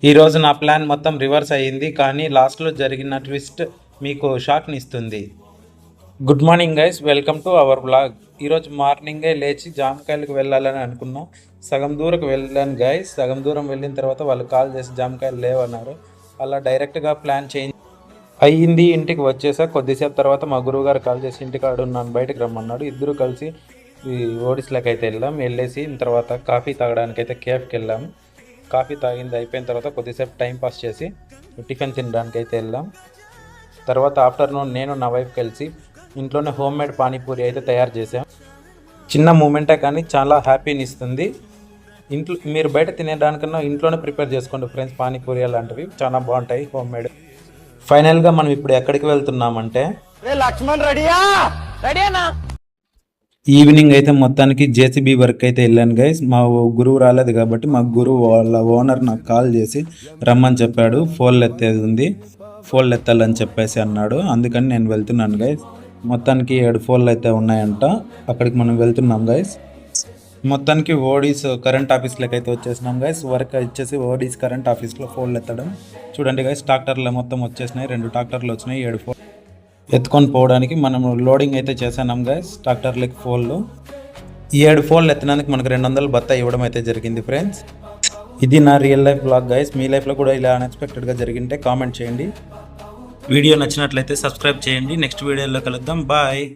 ఈరోజు నా ప్లాన్ మొత్తం రివర్స్ అయ్యింది, కానీ లాస్ట్లో జరిగిన ట్విస్ట్ మీకు షాక్ని ఇస్తుంది. Good morning guys, welcome to our blog. ఈరోజు మార్నింగే లేచి జామకాయలకు వెళ్ళాలని అనుకున్నా. సగం దూరం వెళ్ళాను గైస్. సగం దూరం వెళ్ళిన తర్వాత వాళ్ళు కాల్ చేసి జామకాయలు లేవన్నారు. అలా డైరెక్ట్గా ప్లాన్ చేంజ్ అయ్యింది. ఇంటికి వచ్చేసా. కొద్దిసేపు తర్వాత మా గురువుగారు కాల్ చేసి ఇంటికాడు నన్ను బయటకు రమ్మన్నాడు. ఇద్దరు కలిసి ఈ ఓడిస్లోకి అయితే వెళ్ళేసి తర్వాత కాఫీ తాగడానికి అయితే కేఫ్కి వెళ్ళాము. కాఫీ తాగింది అయిపోయిన తర్వాత కొద్దిసేపు టైం పాస్ చేసి టిఫిన్ తినడానికి అయితే వెళ్ళాం. తర్వాత ఆఫ్టర్నూన్ నేను నా వైఫ్ కలిసి ఇంట్లోనే హోమ్ మేడ్ పానీపూరి అయితే తయారు చేసాం. చిన్న మూమెంటే కానీ చాలా హ్యాపీని ఇస్తుంది. ఇంట్లో మీరు బయట తినేదానికన్నా ఇంట్లోనే ప్రిపేర్ చేసుకోండి ఫ్రెండ్స్. పానీపూరి అలాంటివి చాలా బాగుంటాయి హోమ్ మేడ్. ఫైనల్గా మనం ఇప్పుడు ఎక్కడికి వెళ్తున్నామంటే లక్ష్మణ్ రెడీయా రెడీనా ఈవినింగ్ అయితే మొత్తానికి జేసీబీ వర్క్ అయితే వెళ్ళాను గైస్. మా గురువు రాలేదు కాబట్టి మా గురువు వాళ్ళ ఓనర్ నాకు కాల్ చేసి రమ్మని చెప్పాడు. ఫోన్లు ఎత్తేది ఉంది, ఫోన్లు ఎత్తాలని చెప్పేసి అన్నాడు. అందుకని నేను వెళ్తున్నాను గైస్. మొత్తానికి 7 ఫోన్లు అయితే ఉన్నాయంట. అక్కడికి మనం వెళ్తున్నాం గైస్. మొత్తానికి ఓడీస్ కరెంట్ ఆఫీస్లోకి అయితే వచ్చేసినాం గైస్. వర్క్ వచ్చేసి ఓడీస్ కరెంట్ ఆఫీస్లో ఫోన్లు ఎత్తడం. చూడండి గైస్, ట్రాక్టర్లు మొత్తం వచ్చేసినాయి. 2 ట్రాక్టర్లు వచ్చినాయి. 7 ఫోన్ ఎత్తుకొని పోవడానికి మనం లోడింగ్ అయితే చేసాం గైస్. ట్రాక్టర్లకి ఫోన్లు ఈ 7 ఫోన్లు ఎత్తడానికి మనకు 200 బత్తా ఇవ్వడం అయితే జరిగింది ఫ్రెండ్స్. ఇది నా రియల్ లైఫ్ బ్లాగ్ గైస్. మీ లైఫ్లో కూడా ఇలా అన్ఎక్స్పెక్టెడ్గా జరిగింటే కామెంట్ చేయండి. వీడియో నచ్చినట్లయితే సబ్స్క్రైబ్ చేయండి. నెక్స్ట్ వీడియోలో కలుద్దాం. బాయ్.